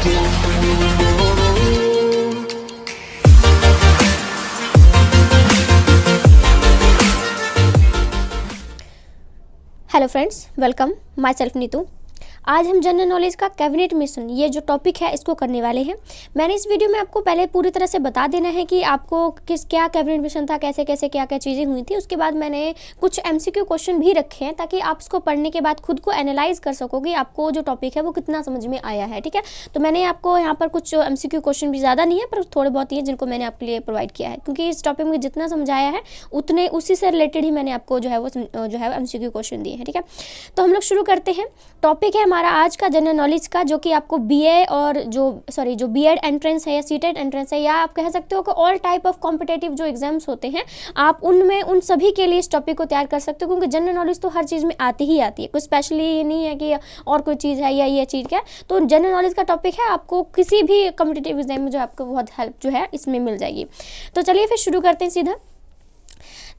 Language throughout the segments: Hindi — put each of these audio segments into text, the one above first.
Hello friends, welcome. My self Neetu. आज हम जनरल नॉलेज का कैबिनेट मिशन ये जो टॉपिक है इसको करने वाले हैं। मैंने इस वीडियो में आपको पहले पूरी तरह से बता देना है कि आपको क्या कैबिनेट मिशन था, कैसे कैसे क्या क्या चीज़ें हुई थी। उसके बाद मैंने कुछ एमसीक्यू क्वेश्चन भी रखे हैं ताकि आप इसको पढ़ने के बाद खुद को एनालाइज कर सको कि आपको जो टॉपिक है वो कितना समझ में आया है। ठीक है, तो मैंने आपको यहाँ पर कुछ एमसीक्यू क्वेश्चन भी ज़्यादा नहीं है पर थोड़े बहुत ही हैं जिनको मैंने आपके लिए प्रोवाइड किया है, क्योंकि इस टॉपिक में जितना समझाया है उतने उसी से रिलेटेड ही मैंने आपको जो है एमसीक्यू क्वेश्चन दिए हैं। ठीक है, तो हम लोग शुरू करते हैं। टॉपिक है हमारा आज का जनरल नॉलेज का, जो कि आपको बीए और जो बीएड एंट्रेंस है या सीटेट एंट्रेंस है, या आप कह सकते हो कि ऑल टाइप ऑफ कॉम्पिटेटिव जो एग्जाम्स होते हैं आप उनमें उन सभी के लिए इस टॉपिक को तैयार कर सकते हो, क्योंकि जनरल नॉलेज तो हर चीज़ में आती ही आती है। कोई स्पेशली ये नहीं है कि और कोई चीज़ है या ये चीज़ क्या है। तो जनरल नॉलेज का टॉपिक है, आपको किसी भी कॉम्पिटेटिव एग्जाम में जो आपको बहुत हेल्प जो है इसमें मिल जाएगी। तो चलिए फिर शुरू करते हैं सीधा।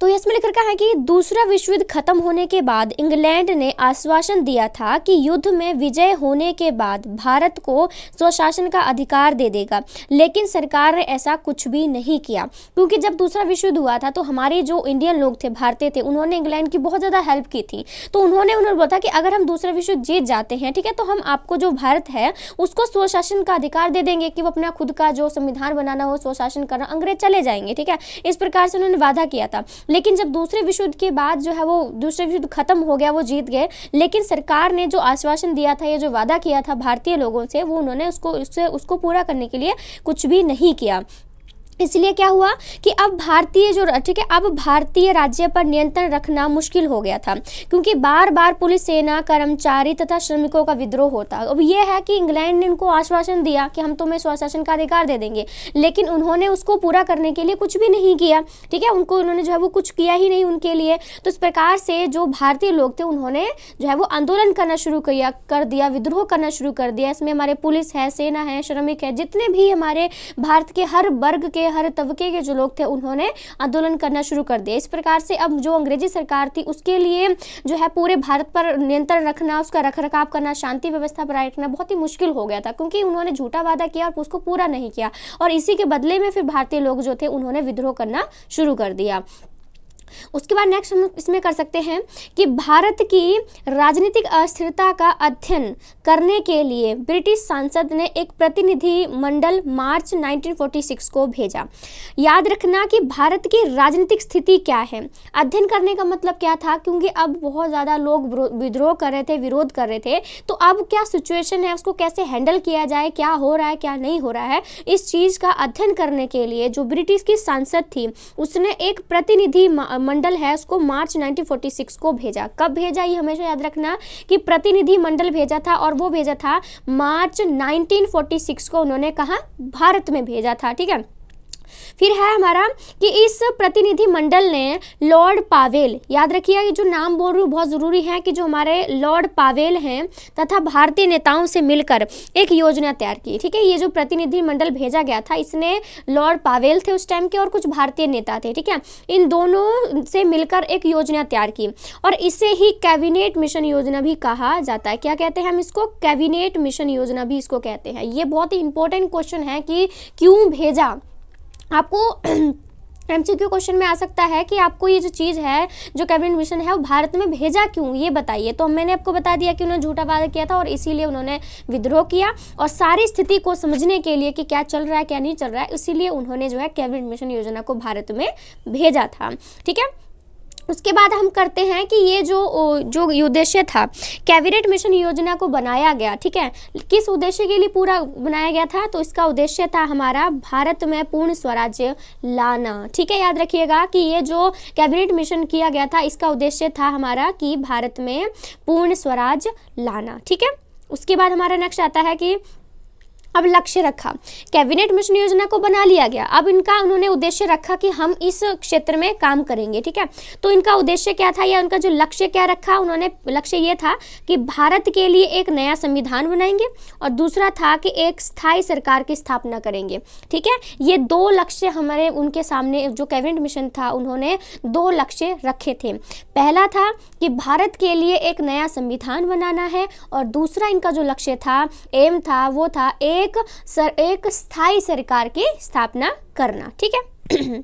तो इसमें लिख रखा है कि दूसरा विश्व युद्ध खत्म होने के बाद इंग्लैंड ने आश्वासन दिया था कि युद्ध में विजय होने के बाद भारत को स्वशासन का अधिकार दे देगा, लेकिन सरकार ने ऐसा कुछ भी नहीं किया। क्योंकि जब दूसरा विश्व युद्ध हुआ था तो हमारे जो इंडियन लोग थे, भारतीय थे, उन्होंने इंग्लैंड की बहुत ज़्यादा हेल्प की थी। तो उन्होंने बोला कि अगर हम दूसरा विश्व युद्ध जीत जाते हैं, ठीक है, तो हम आपको जो भारत है उसको स्वशासन का अधिकार दे देंगे कि वो अपना खुद का जो संविधान बनाना हो, स्वशासन करना, अंग्रेज चले जाएंगे। ठीक है, इस प्रकार से उन्होंने वादा किया था। लेकिन जब दूसरे विश्व युद्ध के बाद जो है वो दूसरे विश्व युद्ध खत्म हो गया, वो जीत गए, लेकिन सरकार ने जो आश्वासन दिया था, ये जो वादा किया था भारतीय लोगों से, वो उन्होंने उसको पूरा करने के लिए कुछ भी नहीं किया। इसलिए क्या हुआ कि अब भारतीय राज्य पर नियंत्रण रखना मुश्किल हो गया था, क्योंकि बार बार पुलिस, सेना, कर्मचारी तथा श्रमिकों का विद्रोह होता। अब ये है कि इंग्लैंड ने उनको आश्वासन दिया कि हम तुम्हें स्वशासन का अधिकार दे देंगे, लेकिन उन्होंने उसको पूरा करने के लिए कुछ भी नहीं किया। ठीक है, उन्होंने जो है वो कुछ किया ही नहीं उनके लिए। तो इस प्रकार से जो भारतीय लोग थे उन्होंने जो है वो आंदोलन करना शुरू कर दिया, विद्रोह करना शुरू कर दिया। इसमें हमारे पुलिस है, सेना है, श्रमिक है, जितने भी हमारे भारत के हर वर्ग के, हर तबके के जो लोग थे, उन्होंने आंदोलन करना शुरू कर दिया। इस प्रकार से अब जो अंग्रेजी सरकार थी उसके लिए जो है पूरे भारत पर नियंत्रण रखना, उसका रखरखाव करना, शांति व्यवस्था बनाए रखना बहुत ही मुश्किल हो गया था, क्योंकि उन्होंने झूठा वादा किया और उसको पूरा नहीं किया। और इसी के बदले में फिर भारतीय लोग जो थे उन्होंने विद्रोह करना शुरू कर दिया। उसके बाद नेक्स्ट हम इसमें कर सकते हैं कि भारत की राजनीतिक अस्थिरता का अध्ययन करने के लिए ब्रिटिश संसद ने एक प्रतिनिधि मंडल मार्च 1946 को भेजा। याद रखना कि भारत की राजनीतिक स्थिति क्या है। अध्ययन करने का मतलब क्या था, क्योंकि अब बहुत ज़्यादा लोग विद्रोह कर रहे थे, विरोध कर रहे थे, तो अब क्या सिचुएशन है, उसको कैसे हैंडल किया जाए, क्या हो रहा है, क्या नहीं हो रहा है, इस चीज़ का अध्ययन करने के लिए जो ब्रिटिश की संसद थी उसने एक प्रतिनिधि मंडल है उसको मार्च 1946 को भेजा। कब भेजा ये हमेशा याद रखना कि प्रतिनिधि मंडल भेजा था, और वो भेजा था मार्च 1946 को, उन्होंने कहा भारत में भेजा था। ठीक है, फिर है हमारा कि इस प्रतिनिधि मंडल ने लॉर्ड पावेल, याद रखिएगा ये जो नाम बोल रही हूँ बहुत ज़रूरी है, कि जो हमारे लॉर्ड पावेल हैं तथा भारतीय नेताओं से मिलकर एक योजना तैयार की। ठीक है, ये जो प्रतिनिधि मंडल भेजा गया था इसने लॉर्ड पावेल थे उस टाइम के और कुछ भारतीय नेता थे। ठीक है, इन दोनों से मिलकर एक योजना तैयार की, और इसे ही कैबिनेट मिशन योजना भी कहा जाता है। क्या कहते हैं हम इसको? कैबिनेट मिशन योजना भी इसको कहते हैं। ये बहुत ही इंपॉर्टेंट क्वेश्चन है कि क्यों भेजा। आपको एमसीक्यू क्वेश्चन में आ सकता है कि आपको ये जो चीज़ है, जो कैबिनेट मिशन है, वो भारत में भेजा क्यों, ये बताइए। तो मैंने आपको बता दिया कि उन्होंने झूठा वादा किया था और इसीलिए उन्होंने विद्रोह किया, और सारी स्थिति को समझने के लिए कि क्या चल रहा है क्या नहीं चल रहा है, इसीलिए उन्होंने जो है कैबिनेट मिशन योजना को भारत में भेजा था। ठीक है, उसके बाद हम करते हैं कि ये जो उद्देश्य था, कैबिनेट मिशन योजना को बनाया गया, ठीक है, किस उद्देश्य के लिए पूरा बनाया गया था? तो इसका उद्देश्य था हमारा भारत में पूर्ण स्वराज्य लाना। ठीक है, याद रखिएगा कि ये जो कैबिनेट मिशन किया गया था इसका उद्देश्य था हमारा कि भारत में पूर्ण स्वराज्य लाना। ठीक है, उसके बाद हमारा नेक्स्ट आता है कि अब लक्ष्य रखा, कैबिनेट मिशन योजना को बना लिया गया, अब इनका उन्होंने उद्देश्य रखा कि हम इस क्षेत्र में काम करेंगे। ठीक है, तो इनका उद्देश्य क्या था या उनका जो लक्ष्य क्या रखा, उन्होंने लक्ष्य ये था कि भारत के लिए एक नया संविधान बनाएंगे, और दूसरा था कि एक स्थायी सरकार की स्थापना करेंगे। ठीक है, ये दो लक्ष्य हमारे उनके सामने, जो कैबिनेट मिशन था उन्होंने दो लक्ष्य रखे थे। पहला था कि भारत के लिए एक नया संविधान बनाना है, और दूसरा इनका जो लक्ष्य था, एम था, वो था एक एक स्थायी सरकार की स्थापना करना। ठीक है।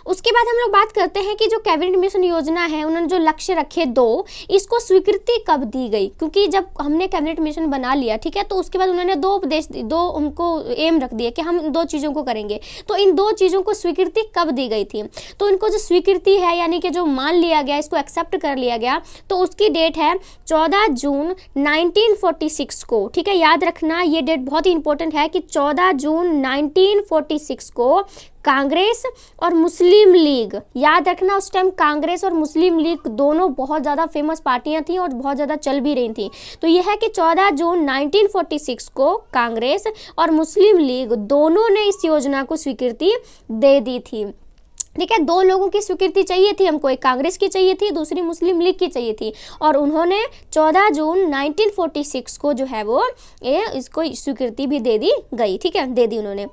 उसके बाद हम लोग बात करते हैं कि जो कैबिनेट मिशन योजना है, उन्होंने जो लक्ष्य रखे 2, इसको स्वीकृति कब दी गई? क्योंकि जब हमने कैबिनेट मिशन बना लिया, ठीक है, तो उसके बाद उन्होंने 2 उनको एम रख दिए कि हम 2 चीज़ों को करेंगे। तो इन 2 चीज़ों को स्वीकृति कब दी गई थी? तो इनको जो स्वीकृति है, यानी कि जो मान लिया गया, इसको एक्सेप्ट कर लिया गया, तो उसकी डेट है 14 जून 1946 को। ठीक है, याद रखना ये डेट बहुत ही इंपॉर्टेंट है कि 14 जून 1946 को कांग्रेस और मुस्लिम लीग, याद रखना उस टाइम कांग्रेस और मुस्लिम लीग दोनों बहुत ज़्यादा फेमस पार्टियां थी और बहुत ज़्यादा चल भी रही थी। तो यह है कि 14 जून 1946 को कांग्रेस और मुस्लिम लीग दोनों ने इस योजना को स्वीकृति दे दी थी। ठीक है, 2 लोगों की स्वीकृति चाहिए थी हमको, एक कांग्रेस की चाहिए थी, दूसरी मुस्लिम लीग की चाहिए थी, और उन्होंने 14 जून 1946 को जो है वो इसको स्वीकृति भी दे दी गई। ठीक है, दे दी उन्होंने।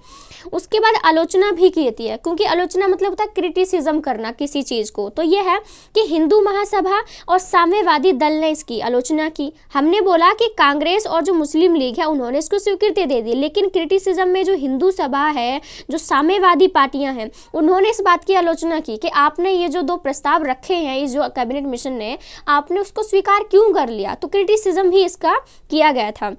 उसके बाद आलोचना भी की जाती है, क्योंकि आलोचना मतलब होता है क्रिटिसिज्म करना किसी चीज़ को। तो ये है कि हिंदू महासभा और साम्यवादी दल ने इसकी आलोचना की। हमने बोला कि कांग्रेस और जो मुस्लिम लीग है उन्होंने इसको स्वीकृति दे दी, लेकिन क्रिटिसिज्म में जो हिंदू सभा है, जो साम्यवादी पार्टियां हैं, उन्होंने इस बात की आलोचना की कि आपने ये जो 2 प्रस्ताव रखे हैं इस जो कैबिनेट मिशन ने, आपने उसको स्वीकार क्यों कर लिया? तो क्रिटिसिज्म भी इसका किया गया था।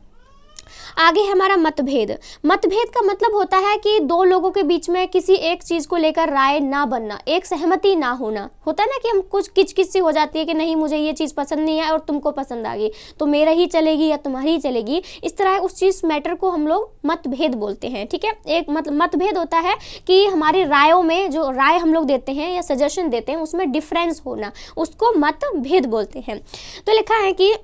आगे हमारा मतभेद। मतभेद का मतलब होता है कि 2 लोगों के बीच में किसी एक चीज को लेकर राय ना बनना, एक सहमति ना होना। होता है ना कि हम कुछ किचकिच सी हो जाती है कि नहीं मुझे ये चीज पसंद नहीं है और तुमको पसंद आ गई, तो मेरा ही चलेगी या तुम्हारी ही चलेगी। इस तरह उस चीज मैटर को हम लोग मतभेद बोलते हैं। ठीक है, एक मतभेद होता है कि हमारी रायों में जो राय हम लोग देते हैं या सजेशन देते हैं उसमें डिफरेंस होना, उसको मतभेद बोलते हैं। तो लिखा है कि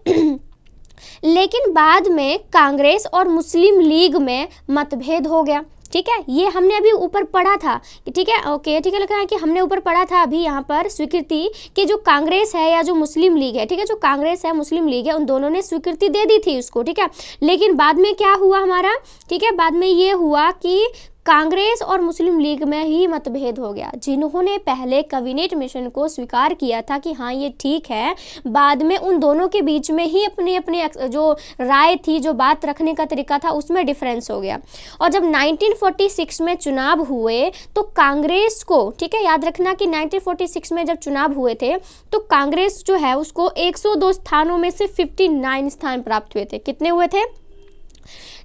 लेकिन बाद में कांग्रेस और मुस्लिम लीग में मतभेद हो गया। ठीक है, ये हमने अभी ऊपर पढ़ा था। ठीक है, ओके, ठीक है, लिखा है कि हमने ऊपर पढ़ा था अभी यहाँ पर स्वीकृति कि जो कांग्रेस है या जो मुस्लिम लीग है, ठीक है, जो कांग्रेस है मुस्लिम लीग है, उन दोनों ने स्वीकृति दे दी थी उसको। ठीक है, लेकिन बाद में क्या हुआ हमारा? ठीक है, बाद में ये हुआ कि कांग्रेस और मुस्लिम लीग में ही मतभेद हो गया। जिन्होंने पहले कैबिनेट मिशन को स्वीकार किया था कि हाँ ये ठीक है, बाद में उन दोनों के बीच में ही अपने अपने जो राय थी, जो बात रखने का तरीका था, उसमें डिफरेंस हो गया। और जब 1946 में चुनाव हुए तो कांग्रेस को, ठीक है, याद रखना कि 1946 में जब चुनाव हुए थे तो कांग्रेस जो है उसको 102 स्थानों में से 59 स्थान प्राप्त हुए थे। कितने हुए थे?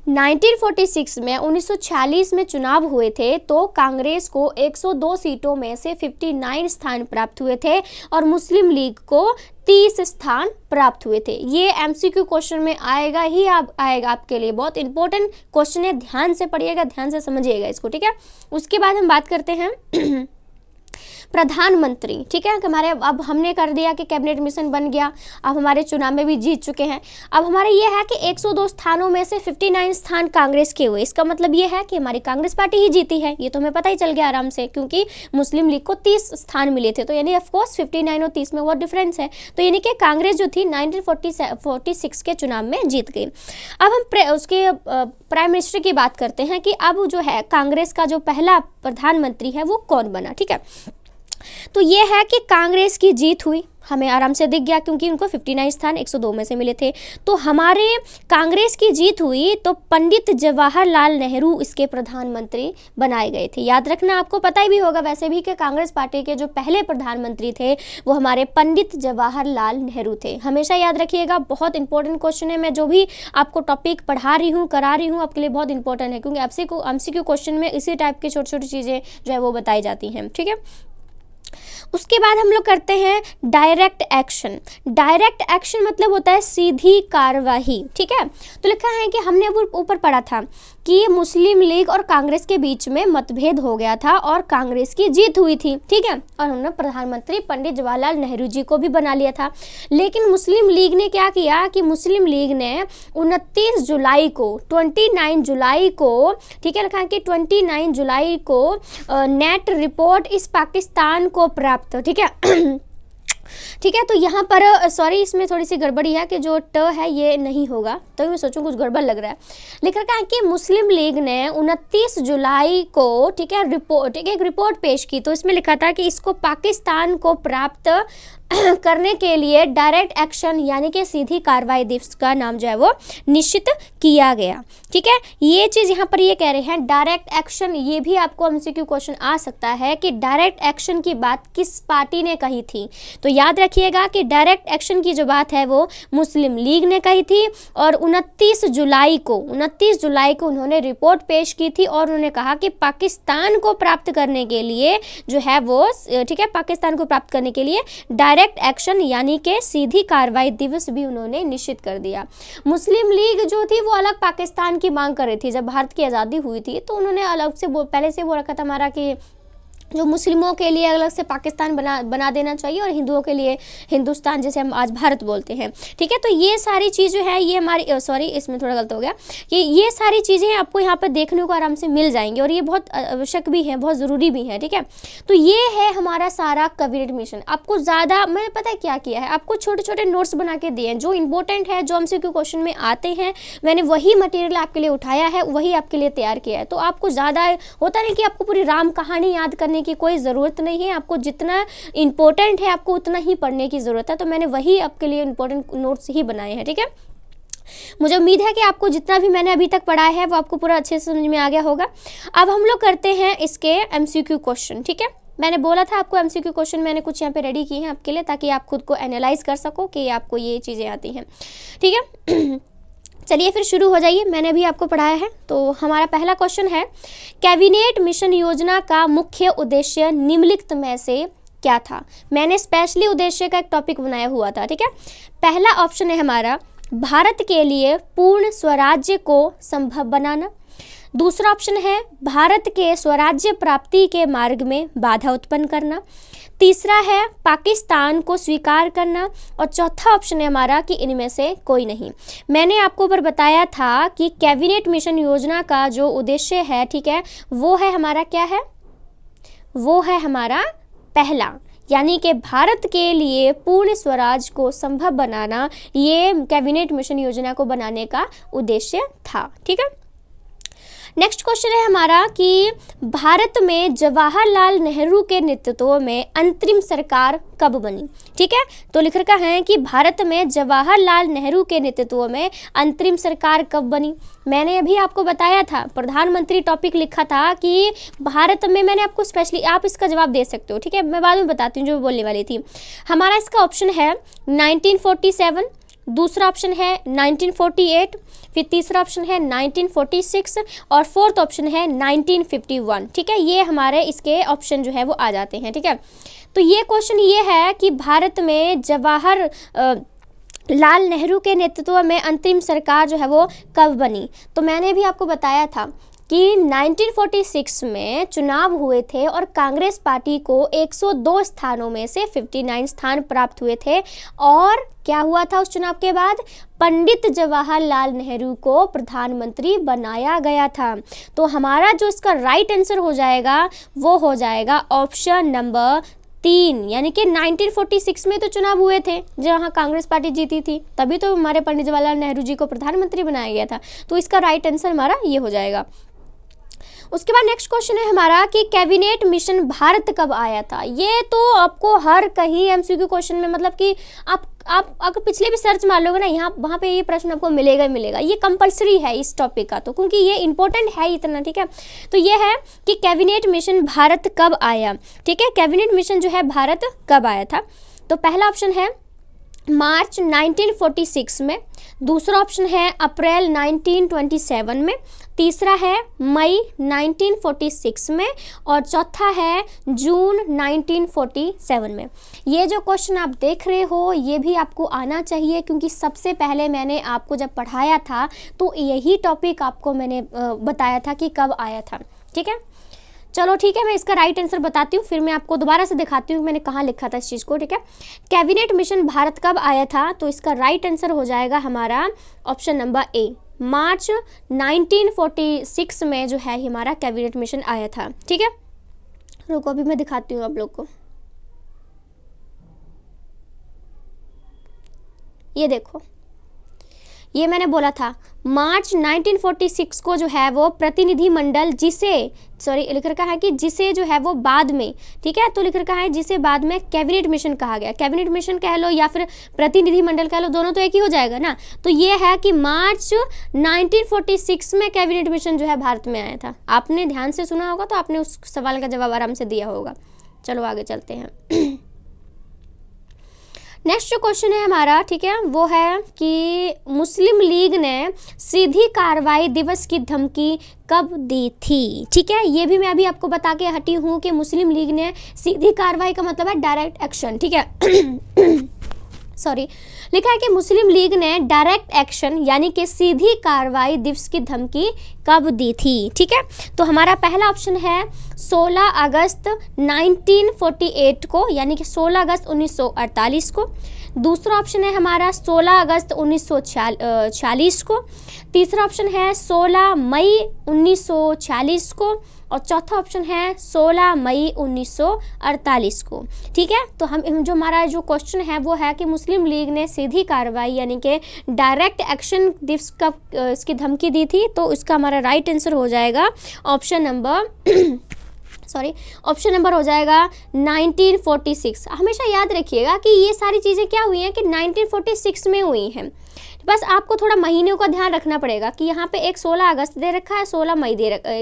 1946 में 1946 में चुनाव हुए थे तो कांग्रेस को 102 सीटों में से 59 स्थान प्राप्त हुए थे और मुस्लिम लीग को 30 स्थान प्राप्त हुए थे। ये एमसीक्यू क्वेश्चन में आएगा ही आएगा आपके लिए, बहुत इंपॉर्टेंट क्वेश्चन है, ध्यान से पढ़िएगा, ध्यान से समझिएगा इसको। ठीक है, उसके बाद हम बात करते हैं प्रधानमंत्री। ठीक है, हमारे अब हमने कर दिया कि कैबिनेट मिशन बन गया, अब हमारे चुनाव में भी जीत चुके हैं। अब हमारे ये है कि 102 स्थानों में से 59 स्थान कांग्रेस के हुए। इसका मतलब ये है कि हमारी कांग्रेस पार्टी ही जीती है। ये तो हमें पता ही चल गया आराम से, क्योंकि मुस्लिम लीग को 30 स्थान मिले थे। तो यानी ऑफकोर्स 59 और 30 में बहुत डिफरेंस है। तो यानी कि कांग्रेस जो थी 1946 के चुनाव में जीत गई। अब हम उसके प्राइम मिनिस्टर की बात करते हैं कि अब जो है कांग्रेस का जो पहला प्रधानमंत्री है वो कौन बना। ठीक है, तो ये है कि कांग्रेस की जीत हुई, हमें आराम से दिख गया क्योंकि उनको 59 स्थान 102 में से मिले थे। तो हमारे कांग्रेस की जीत हुई तो पंडित जवाहरलाल नेहरू इसके प्रधानमंत्री बनाए गए थे। याद रखना, आपको पता ही भी होगा वैसे भी कि कांग्रेस पार्टी के जो पहले प्रधानमंत्री थे वो हमारे पंडित जवाहरलाल नेहरू थे। हमेशा याद रखिएगा, बहुत इंपॉर्टेंट क्वेश्चन है। मैं जो भी आपको टॉपिक पढ़ा रही हूँ, करा रही हूँ, आपके लिए बहुत इंपॉर्टेंट है, क्योंकि एमसीक्यू क्वेश्चन में इसी टाइप की छोटी छोटी चीज़ें जो है वो बताई जाती हैं। ठीक है, उसके बाद हम लोग करते हैं डायरेक्ट एक्शन। डायरेक्ट एक्शन मतलब होता है सीधी कार्रवाई। ठीक है, तो लिखा है कि हमने ऊपर पढ़ा था कि मुस्लिम लीग और कांग्रेस के बीच में मतभेद हो गया था और कांग्रेस की जीत हुई थी। ठीक है, और उन्होंने प्रधानमंत्री पंडित जवाहरलाल नेहरू जी को भी बना लिया था। लेकिन मुस्लिम लीग ने क्या किया कि मुस्लिम लीग ने 29 जुलाई को, ठीक है, लिखा है कि 29 जुलाई को नेट रिपोर्ट इस पाकिस्तान को प्राप्त। ठीक है ठीक है, तो यहाँ पर सॉरी, इसमें थोड़ी सी गड़बड़ी है कि जो ट है ये नहीं होगा, तो मैं सोचूं कुछ गड़बड़ लग रहा है। लिख रखा है कि मुस्लिम लीग ने 29 जुलाई को, ठीक है, एक रिपोर्ट पेश की। तो इसमें लिखा था कि इसको पाकिस्तान को प्राप्त करने के लिए डायरेक्ट एक्शन यानी कि सीधी कार्रवाई दिवस का नाम जो है वो निश्चित किया गया। ठीक है, ये चीज़ यहाँ पर ये कह रहे हैं डायरेक्ट एक्शन। ये भी आपको एमसीक्यू क्वेश्चन आ सकता है कि डायरेक्ट एक्शन की बात किस पार्टी ने कही थी। तो याद रखिएगा कि डायरेक्ट एक्शन की जो बात है वो मुस्लिम लीग ने कही थी और 29 जुलाई को उन्होंने रिपोर्ट पेश की थी और उन्होंने कहा कि पाकिस्तान को प्राप्त करने के लिए जो है वो, ठीक है, पाकिस्तान को प्राप्त करने के लिए डायरेक्ट एक्शन यानी कि सीधी कार्रवाई दिवस भी उन्होंने निश्चित कर दिया। मुस्लिम लीग जो थी वो अलग पाकिस्तान की मांग कर रही थी। जब भारत की आज़ादी हुई थी तो उन्होंने अलग से पहले से वो रखा था हमारा कि जो मुस्लिमों के लिए अलग से पाकिस्तान बना देना चाहिए और हिंदुओं के लिए हिंदुस्तान, जैसे हम आज भारत बोलते हैं। ठीक है, तो ये सारी चीज़ जो है ये हमारी, सॉरी इसमें थोड़ा गलत हो गया, कि ये सारी चीज़ें आपको यहाँ पर देखने को आराम से मिल जाएंगी और ये बहुत आवश्यक भी है, बहुत ज़रूरी भी है। ठीक है, तो ये है हमारा सारा कैबिनेट मिशन। आपको ज़्यादा मैंने पता है क्या किया है, आपको छोटे छोटे नोट्स बना के दिए हैं जो इंपॉर्टेंट है, जो एमसीक्यू क्वेश्चन में आते हैं। मैंने वही मटेरियल आपके लिए उठाया है, वही आपके लिए तैयार किया है। तो आपको ज़्यादा होता नहीं कि आपको पूरी राम कहानी याद करने की कोई ज़रूरत नहीं है। आपको जितना इंपॉर्टेंट है आपको उतना ही पढ़ने की ज़रूरत है। तो मैंने वही आपके लिए इंपॉर्टेंट नोट्स ही बनाए हैं। ठीक है, मुझे उम्मीद है कि आपको जितना भी मैंने अभी तक पढ़ाया है वो आपको पूरा अच्छे से समझ में आ गया होगा। अब हम लोग करते हैं इसके एमसीक्यू क्वेश्चन। ठीक है, मैंने बोला था आपको एमसीक्यू क्वेश्चन मैंने कुछ यहाँ पे रेडी किए हैं आपके लिए, ताकि आप खुद को एनालाइज कर सको कि आपको ये चीज़ें आती हैं। ठीक है, चलिए फिर शुरू हो जाइए। मैंने भी आपको पढ़ाया है। तो हमारा पहला क्वेश्चन है, कैबिनेट मिशन योजना का मुख्य उद्देश्य निम्नलिखित में से क्या था। मैंने स्पेशली उद्देश्य का एक टॉपिक बनाया हुआ था। ठीक है, पहला ऑप्शन है हमारा भारत के लिए पूर्ण स्वराज्य को संभव बनाना। दूसरा ऑप्शन है भारत के स्वराज्य प्राप्ति के मार्ग में बाधा उत्पन्न करना। तीसरा है पाकिस्तान को स्वीकार करना और चौथा ऑप्शन है हमारा कि इनमें से कोई नहीं। मैंने आपको ऊपर बताया था कि कैबिनेट मिशन योजना का जो उद्देश्य है, ठीक है, वो है हमारा क्या है, वो है हमारा पहला, यानी कि भारत के लिए पूर्ण स्वराज को संभव बनाना। ये कैबिनेट मिशन योजना को बनाने का उद्देश्य था। ठीक है, नेक्स्ट क्वेश्चन है हमारा कि भारत में जवाहरलाल नेहरू के नेतृत्व में अंतरिम सरकार कब बनी। ठीक है, तो लिख रखा है कि भारत में जवाहरलाल नेहरू के नेतृत्व में अंतरिम सरकार कब बनी। मैंने अभी आपको बताया था, प्रधानमंत्री टॉपिक लिखा था कि भारत में, मैंने आपको स्पेशली, आप इसका जवाब दे सकते हो। ठीक है, मैं बाद में बताती हूँ जो बोलने वाली थी। हमारा इसका ऑप्शन है 1947, दूसरा ऑप्शन है 1948, फिर तीसरा ऑप्शन है 1946 और फोर्थ ऑप्शन है 1951। ठीक है, ये हमारे इसके ऑप्शन जो है वो आ जाते हैं। ठीक है, तो ये क्वेश्चन ये है कि भारत में जवाहर लाल नेहरू के नेतृत्व में अंतरिम सरकार जो है वो कब बनी। तो मैंने भी आपको बताया था कि 1946 में चुनाव हुए थे और कांग्रेस पार्टी को 102 स्थानों में से 59 स्थान प्राप्त हुए थे। और क्या हुआ था उस चुनाव के बाद, पंडित जवाहरलाल नेहरू को प्रधानमंत्री बनाया गया था। तो हमारा जो इसका राइट आंसर हो जाएगा वो हो जाएगा ऑप्शन नंबर 3, यानी कि 1946 में तो चुनाव हुए थे जहां कांग्रेस पार्टी जीती थी, तभी तो हमारे पंडित जवाहरलाल नेहरू जी को प्रधानमंत्री बनाया गया था। तो इसका राइट आंसर हमारा ये हो जाएगा। उसके बाद नेक्स्ट क्वेश्चन है हमारा कि कैबिनेट मिशन भारत कब आया था। ये तो आपको हर कहीं एमसीक्यू क्वेश्चन में, मतलब कि आप अगर पिछले भी सर्च मार लोगे ना, यहाँ वहाँ पे ये प्रश्न आपको मिलेगा ही मिलेगा। ये कंपलसरी है इस टॉपिक का, तो क्योंकि ये इंपॉर्टेंट है इतना। ठीक है, तो ये है कि कैबिनेट मिशन भारत कब आया। ठीक है, कैबिनेट मिशन जो है भारत कब आया था। तो पहला ऑप्शन है मार्च 1946 में, दूसरा ऑप्शन है अप्रैल 1927 में, तीसरा है मई 1946 में और चौथा है जून 1947 में। ये जो क्वेश्चन आप देख रहे हो ये भी आपको आना चाहिए, क्योंकि सबसे पहले मैंने आपको जब पढ़ाया था तो यही टॉपिक आपको मैंने बताया था कि कब आया था। ठीक है, चलो ठीक है, मैं इसका राइट आंसर बताती हूँ, फिर मैं आपको दोबारा से दिखाती हूँ मैंने कहाँ लिखा था इस चीज़ को। ठीक है, कैबिनेट मिशन भारत कब आया था, तो इसका राइट आंसर हो जाएगा हमारा ऑप्शन नंबर ए, मार्च 1946 में जो है हमारा कैबिनेट मिशन आया था। ठीक है, रुको अभी मैं दिखाती हूँ आप लोग को। ये देखो, ये मैंने बोला था मार्च 1946 को जो है वो प्रतिनिधिमंडल लिख रखा है कि जिसे जो है वो बाद में, ठीक है, तो लिख रखा है जिसे बाद में कैबिनेट मिशन कहा गया। कैबिनेट मिशन कह लो या फिर प्रतिनिधिमंडल कह लो, दोनों तो एक ही हो जाएगा ना। तो ये है कि मार्च 1946 में कैबिनेट मिशन जो है भारत में आया था। आपने ध्यान से सुना होगा तो आपने उस सवाल का जवाब आराम से दिया होगा। चलो आगे चलते हैं। नेक्स्ट जो क्वेश्चन है हमारा, ठीक है, वो है कि मुस्लिम लीग ने सीधी कार्रवाई दिवस की धमकी कब दी थी। ठीक है, ये भी मैं अभी आपको बता के हटी हूँ कि मुस्लिम लीग ने सीधी कार्रवाई का मतलब है डायरेक्ट एक्शन। ठीक है सॉरी, लिखा है कि मुस्लिम लीग ने डायरेक्ट एक्शन यानी कि सीधी कार्रवाई दिवस की धमकी कब दी थी। ठीक है, तो हमारा पहला ऑप्शन है 16 अगस्त 1948 को, यानी कि 16 अगस्त 1948 को। दूसरा ऑप्शन है हमारा 16 अगस्त 1946 को। तीसरा ऑप्शन है 16 मई 1946 को। और चौथा ऑप्शन है 16 मई 1948 को। ठीक है, तो हम जो हमारा जो क्वेश्चन है वो है कि मुस्लिम लीग ने सीधी कार्रवाई यानी कि डायरेक्ट एक्शन दिवस कब इसकी धमकी दी थी, तो इसका हमारा राइट आंसर हो जाएगा ऑप्शन नंबर हो जाएगा 1946। हमेशा याद रखिएगा कि ये सारी चीज़ें क्या हुई हैं कि 1946 में हुई हैं। बस आपको थोड़ा महीनों का ध्यान रखना पड़ेगा कि यहाँ पे एक 16 अगस्त दे रखा है, एक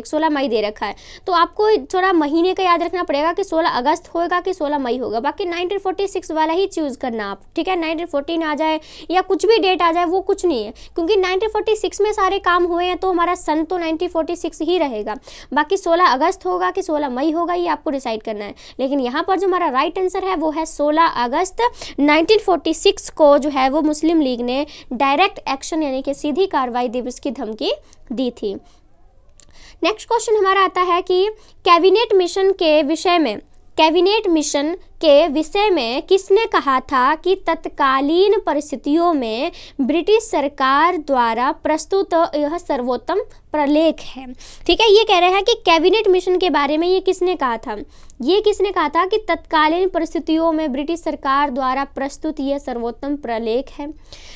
16 मई दे रखा है, तो आपको थोड़ा महीने का याद रखना पड़ेगा कि 16 अगस्त होगा कि 16 मई होगा। बाकी 1946 वाला ही चूज़ करना आप। ठीक है, 1914 आ जाए या कुछ भी डेट आ जाए वो कुछ नहीं है, क्योंकि 1946 में सारे काम हुए हैं तो हमारा सन तो 1946 ही रहेगा। बाकी 16 अगस्त होगा कि 16 मई होगा ये आपको डिसाइड करना है। लेकिन यहाँ पर जो हमारा राइट आंसर है वो है 16 अगस्त 1946 को जो है वो मुस्लिम लीग ने डायरेक्ट एक्शन यानी कि सीधी कार्रवाई दिवस की धमकी दी थी। नेक्स्ट क्वेश्चन हमारा आता है कि कैबिनेट मिशन के विषय में किसने कहा था कि तत्कालीन परिस्थितियों में ब्रिटिश सरकार द्वारा प्रस्तुत यह सर्वोत्तम प्रलेख है। ठीक है, ये कह रहे हैं कि कैबिनेट मिशन के बारे में ये किसने कहा था। ये किसने कहा था कि तत्कालीन परिस्थितियों में ब्रिटिश सरकार द्वारा प्रस्तुत यह सर्वोत्तम प्रलेख है।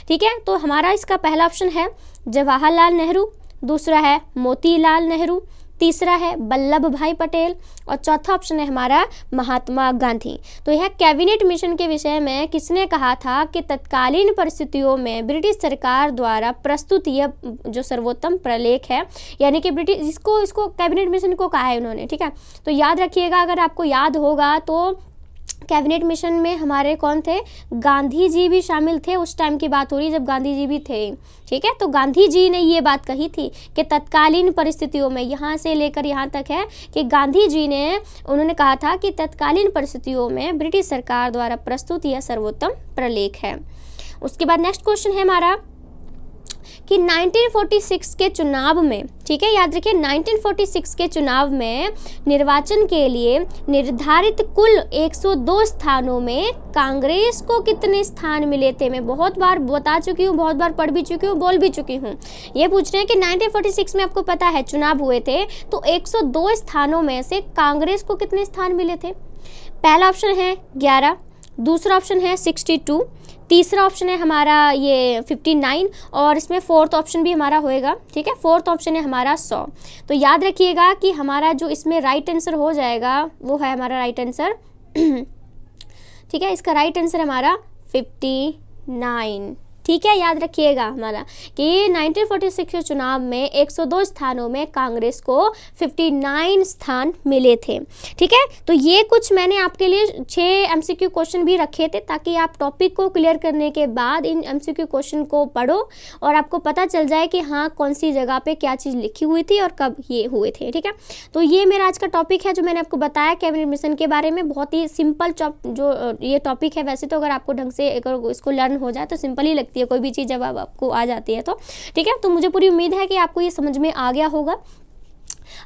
ठीक है, तो हमारा इसका पहला ऑप्शन है जवाहरलाल नेहरू, दूसरा है मोतीलाल नेहरू, तीसरा है वल्लभ भाई पटेल और चौथा ऑप्शन है हमारा महात्मा गांधी। तो यह कैबिनेट मिशन के विषय में किसने कहा था कि तत्कालीन परिस्थितियों में ब्रिटिश सरकार द्वारा प्रस्तुत यह जो सर्वोत्तम प्रलेख है, यानी कि ब्रिटिश इसको कैबिनेट मिशन को कहा है उन्होंने। ठीक है, तो याद रखिएगा, अगर आपको याद होगा तो कैबिनेट मिशन में हमारे कौन थे, गांधी जी भी शामिल थे। उस टाइम की बात हो रही है जब गांधी जी भी थे। ठीक है, तो गांधी जी ने ये बात कही थी कि तत्कालीन परिस्थितियों में, यहाँ से लेकर यहाँ तक है कि गांधी जी ने उन्होंने कहा था कि तत्कालीन परिस्थितियों में ब्रिटिश सरकार द्वारा प्रस्तुत यह सर्वोत्तम प्रलेख है। उसके बाद नेक्स्ट क्वेश्चन है हमारा कि 1946 के चुनाव में, ठीक है, याद रखिए 1946 के चुनाव में निर्वाचन के लिए निर्धारित कुल 102 स्थानों में कांग्रेस को कितने स्थान मिले थे। मैं बहुत बार बता चुकी हूँ, बहुत बार पढ़ भी चुकी हूँ, बोल भी चुकी हूँ। ये पूछ रहे हैं कि 1946 में आपको पता है चुनाव हुए थे, तो 102 स्थानों में से कांग्रेस को कितने स्थान मिले थे। पहला ऑप्शन है 11, दूसरा ऑप्शन है 62, तीसरा ऑप्शन है हमारा ये 59 और इसमें फोर्थ ऑप्शन भी हमारा होएगा। ठीक है, फोर्थ ऑप्शन है हमारा 100। तो याद रखिएगा कि हमारा जो इसमें राइट आंसर हो जाएगा वो है हमारा राइट आंसर ठीक है, इसका राइट आंसर हमारा 59। ठीक है, याद रखिएगा हमारा कि 1946 के चुनाव में 102 स्थानों में कांग्रेस को 59 स्थान मिले थे। ठीक है, तो ये कुछ मैंने आपके लिए 6 MCQ क्वेश्चन भी रखे थे ताकि आप टॉपिक को क्लियर करने के बाद इन MCQ क्वेश्चन को पढ़ो और आपको पता चल जाए कि हाँ कौन सी जगह पे क्या चीज़ लिखी हुई थी और कब ये हुए थे। ठीक है, तो ये मेरा आज का टॉपिक है जो मैंने आपको बताया कैबिनेट मिशन के बारे में। बहुत ही सिंपल जो ये टॉपिक है, वैसे तो अगर आपको ढंग से अगर इसको लर्न हो जाए तो सिंपल ही लगती है कोई भी चीज़ जब आपको आ जाती है तो। ठीक है, तो मुझे पूरी उम्मीद है कि आपको ये समझ में आ गया होगा।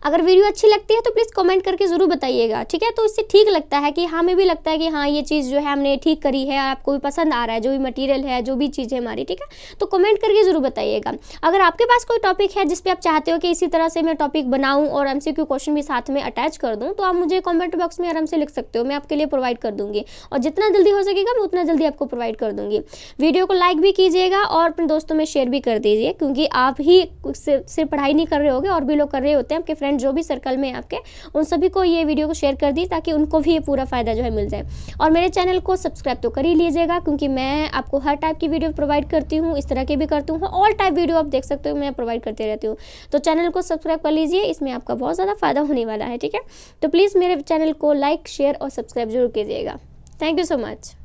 अगर वीडियो अच्छी लगती है तो प्लीज़ कमेंट करके ज़रूर बताइएगा, ठीक है। तो इससे ठीक लगता है कि हमें भी लगता है कि हाँ ये चीज़ जो है हमने ठीक करी है, आपको भी पसंद आ रहा है जो भी मटेरियल है, जो भी चीज़ है हमारी, ठीक है। तो कमेंट करके ज़रूर बताइएगा। अगर आपके पास कोई टॉपिक है जिस पे आप चाहते हो कि इसी तरह से मैं टॉपिक बनाऊं और एमसीक्यू क्वेश्चन भी साथ में अटैच कर दूं, तो आप मुझे कमेंट बॉक्स में आराम से लिख सकते हो, मैं आपके लिए प्रोवाइड कर दूंगी और जितना जल्दी हो सकेगा मैं उतना जल्दी आपको प्रोवाइड कर दूंगी। वीडियो को लाइक भी कीजिएगा और अपने दोस्तों में शेयर भी कर दीजिए, क्योंकि आप ही सिर्फ पढ़ाई नहीं कर रहे होगे, और भी लोग कर रहे होते हैं, आपके फ्रेंड जो भी सर्कल में आपके, उन सभी को ये वीडियो को शेयर कर दी ताकि उनको भी ये पूरा फ़ायदा जो है मिल जाए। और मेरे चैनल को सब्सक्राइब तो कर ही लीजिएगा, क्योंकि मैं आपको हर टाइप की वीडियो प्रोवाइड करती हूँ, इस तरह के भी करती हूँ, ऑल टाइप वीडियो आप देख सकते हो मैं प्रोवाइड करती रहती हूँ। तो चैनल को सब्सक्राइब कर लीजिए, इसमें आपका बहुत ज़्यादा फ़ायदा होने वाला है, ठीक है। तो प्लीज़ मेरे चैनल को लाइक, शेयर और सब्सक्राइब जरूर कीजिएगा। Thank you so much.